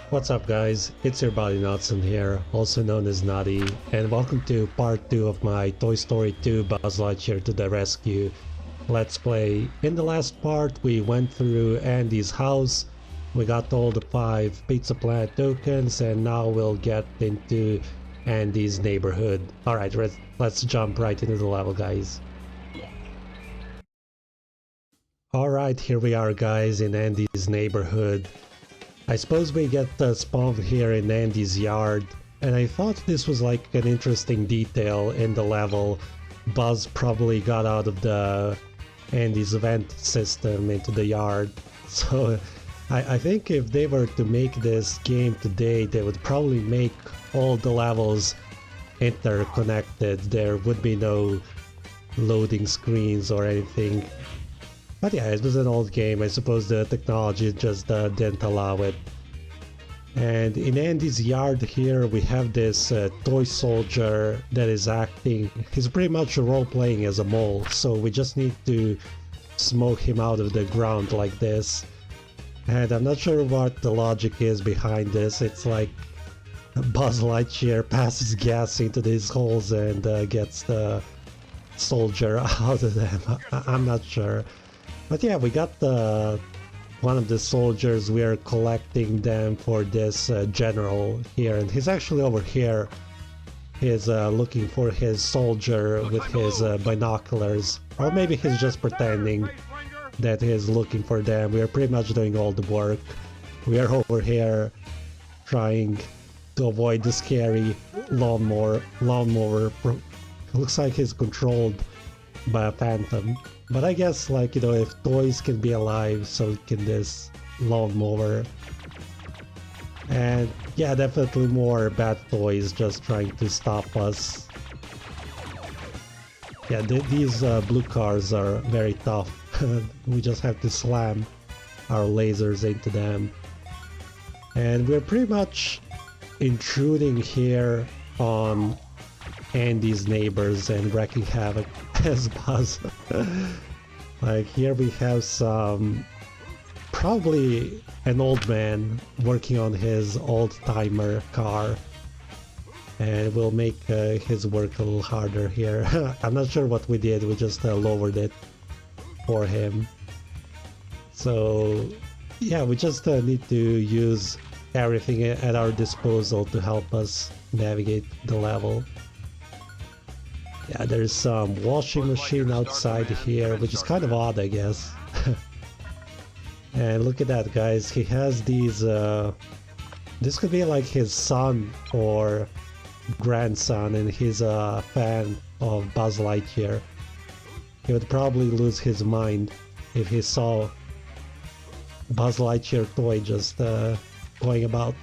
What's up guys, it's your buddy Notson here, also known as Nutty, and welcome to part 2 of my Toy Story 2 Buzz Lightyear to the Rescue Let's Play. In the last part we went through Andy's house, we got all the 5 Pizza Planet tokens, and now we'll get into Andy's neighborhood. Alright, let's jump right into the level guys. Alright, here we are guys in Andy's neighborhood. I suppose we get spawned here in Andy's yard, and I thought this was like an interesting detail in the level. Buzz probably got out of the Andy's vent system into the yard, so I think if they were to make this game today, they would probably make all the levels interconnected. There would be no loading screens or anything. But yeah, it was an old game. I suppose the technology just didn't allow it. And in Andy's yard here we have this toy soldier that is acting. He's pretty much role-playing as a mole, so we just need to smoke him out of the ground like this. And I'm not sure what the logic is behind this. It's like Buzz Lightyear passes gas into these holes and gets the soldier out of them. I'm not sure. But yeah, we got one of the soldiers. We are collecting them for this general here, and he's actually over here. He's looking for his soldier with his binoculars, or maybe he's just pretending that he's looking for them. We are pretty much doing all the work. We are over here trying to avoid the scary lawnmower. Looks like he's controlled by a phantom. But I guess, like, you know, if toys can be alive, so can this lawnmower. And yeah, definitely more bad toys just trying to stop us. Yeah, these blue cars are very tough. We just have to slam our lasers into them. And we're pretty much intruding here on Andy's neighbors and wreaking havoc as Buzz. Like, here we have probably an old man working on his old-timer car, and we'll make his work a little harder here. I'm not sure what we did, we just lowered it for him. So yeah, we just need to use everything at our disposal to help us navigate the level. Yeah, there's some washing machine outside here, which is kind of odd, I guess. And look at that, guys. He has these... this could be like his son or grandson, and he's a fan of Buzz Lightyear. He would probably lose his mind if he saw Buzz Lightyear toy just going about.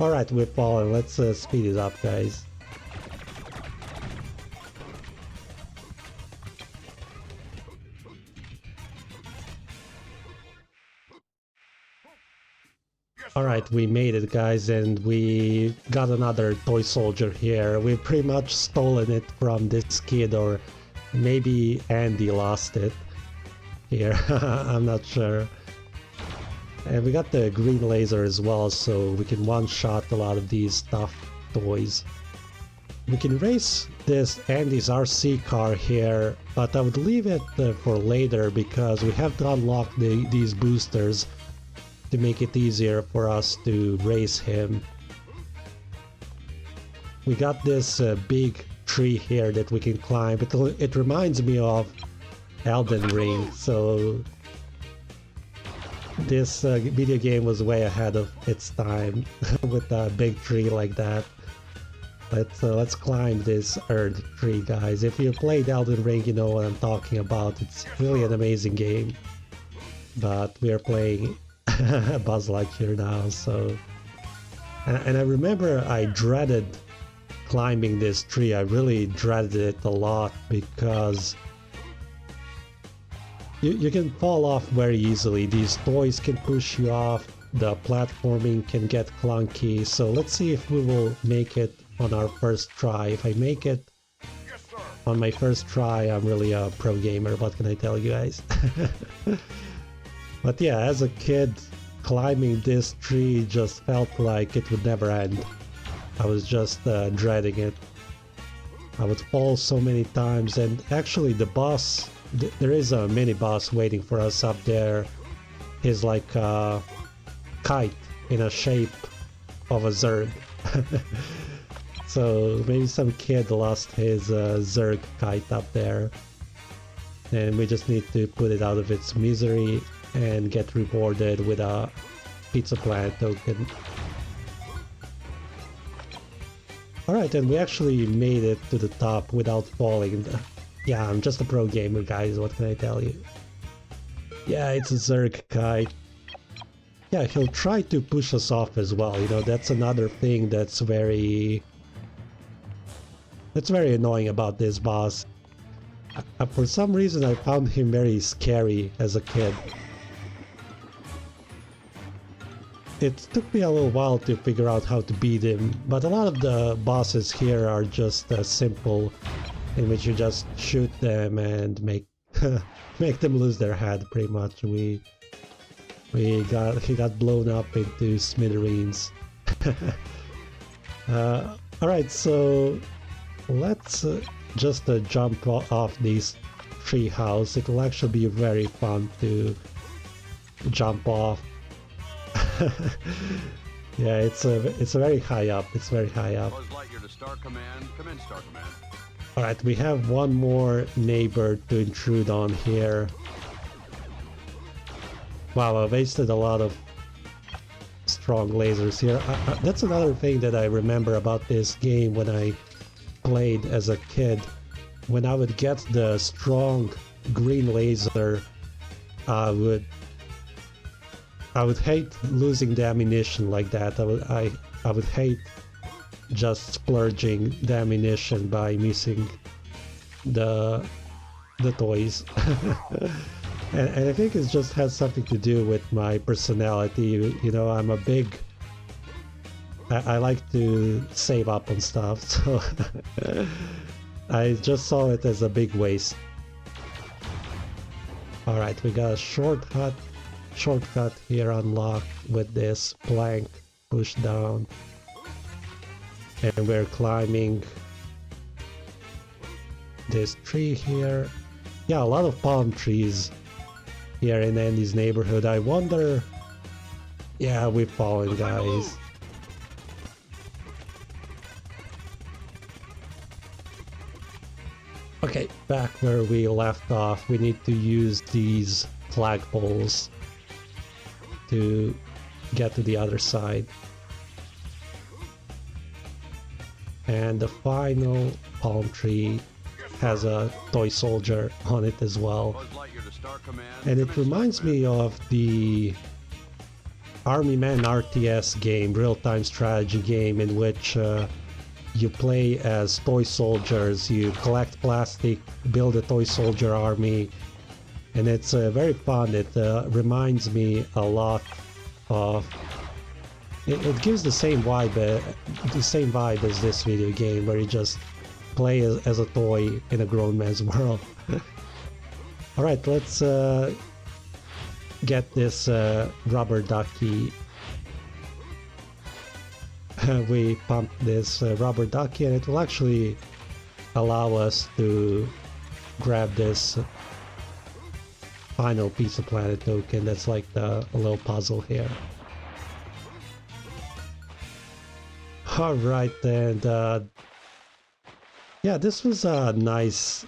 Alright, we've fallen. Let's speed it up, guys. Alright, we made it guys, and we got another toy soldier here. We've pretty much stolen it from this kid, or maybe Andy lost it here. I'm not sure. And we got the green laser as well, so we can one-shot a lot of these tough toys. We can race this Andy's RC car here, but I would leave it for later because we have to unlock these boosters to make it easier for us to race him. We got this big tree here that we can climb. It reminds me of Elden Ring, so this video game was way ahead of its time with a big tree like that. Let's climb this earth tree, guys. If you played Elden Ring, you know what I'm talking about. It's really an amazing game. But we are playing Buzz Lightyear now, so... And I remember I dreaded climbing this tree. I really dreaded it a lot because you can fall off very easily. These toys can push you off, the platforming can get clunky, so let's see if we will make it on our first try. If I make it on my first try, I'm really a pro gamer, what can I tell you guys? But yeah, as a kid, climbing this tree just felt like it would never end. I was just dreading it. I would fall so many times, and actually the boss, there is a mini boss waiting for us up there. He's like a kite in a shape of a Zurg. So maybe some kid lost his Zurg Kite up there, and we just need to put it out of its misery and get rewarded with a Pizza Planet token. Alright, and we actually made it to the top without falling. Yeah, I'm just a pro gamer, guys, what can I tell you? Yeah, it's a Zurg Kite. Yeah, he'll try to push us off as well, you know, that's another thing that's very annoying about this boss. For some reason I found him very scary as a kid. It took me a little while to figure out how to beat him, but a lot of the bosses here are just simple, in which you just shoot them and make make them lose their head, pretty much. He got blown up into smithereens. Alright, so let's just jump off this tree house. It will actually be very fun to jump off. Yeah, it's very high up. It's very high up. Alright, we have one more neighbor to intrude on here. Wow, I wasted a lot of strong lasers here. That's another thing that I remember about this game when I played as a kid. When I would get the strong green laser, I would hate losing the ammunition like that. I would hate just splurging the ammunition by missing the toys. and I think it just has something to do with my personality. You know, I'm a big... I like to save up on stuff, so I just saw it as a big waste. Alright, we got a shortcut here unlocked with this plank push down, and we're climbing this tree here. Yeah, a lot of palm trees here in Andy's neighborhood. I wonder... Yeah, we've fallen, guys. Okay, back where we left off, we need to use these flagpoles to get to the other side. And the final palm tree has a toy soldier on it as well. And it reminds me of the Army Man RTS game, real-time strategy game, in which you play as toy soldiers, you collect plastic, build a toy soldier army, and it's very fun. It reminds me a lot of... It gives the same vibe as this video game, where you just play as a toy in a grown man's world. Alright, let's get this rubber ducky. We pump this rubber ducky, and it will actually allow us to grab this final Pizza Planet token. That's like the little puzzle here. Alright, and yeah, this was a nice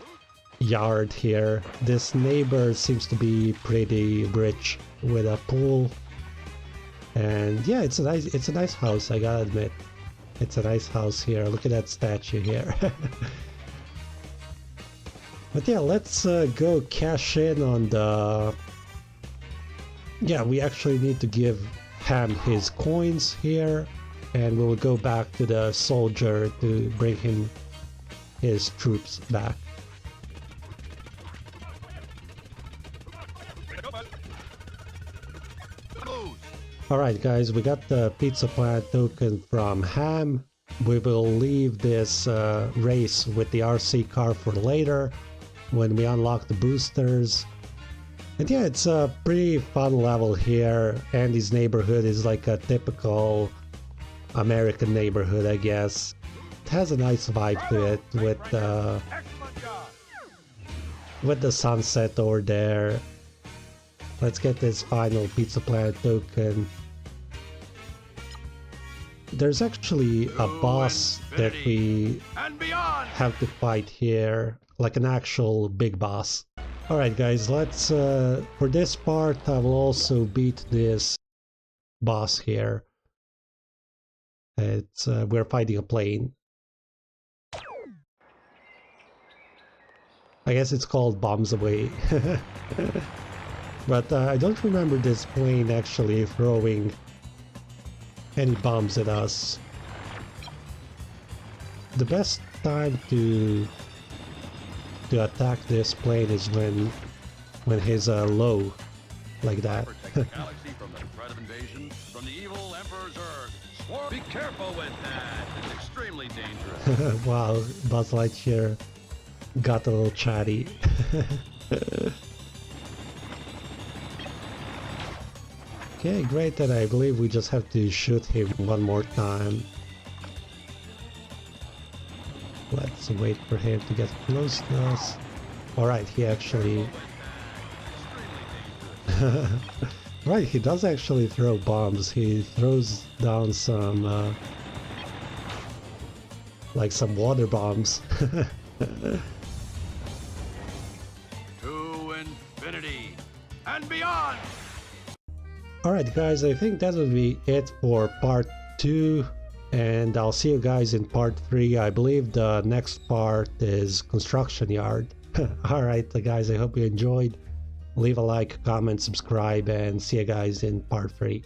yard here. This neighbor seems to be pretty rich with a pool. And yeah, it's a nice house, I gotta admit. It's a nice house here. Look at that statue here. But yeah, let's go cash in on the... Yeah, we actually need to give Hamm his coins here, and we'll go back to the soldier to bring him his troops back. Alright guys, we got the Pizza Planet token from Hamm. We will leave this race with the RC car for later, when we unlock the boosters. And yeah, it's a pretty fun level here. Andy's neighborhood is like a typical American neighborhood, I guess. It has a nice vibe to it with the sunset over there. Let's get this final Pizza Planet token. There's actually a boss that we have to fight here, like an actual big boss. Alright guys, let's, for this part I will also beat this boss here. It's, we're fighting a plane. I guess it's called Bombs Away. But I don't remember this plane actually throwing any bombs at us. The best time to attack this plane is when he's low, like that. Galaxy from the threat of invasion from the evil Emperor Zurg. Be careful with that. It's extremely dangerous. Wow, Buzz Lightyear got a little chatty. Okay, great, and I believe we just have to shoot him one more time. Let's wait for him to get close to us. Alright, he actually... Right, he does actually throw bombs. He throws down some... like some water bombs. To infinity and beyond! Alright guys, I think that would be it for part 2. And I'll see you guys in part 3. I believe the next part is Construction Yard. Alright guys, I hope you enjoyed. Leave a like, comment, subscribe, and see you guys in part 3.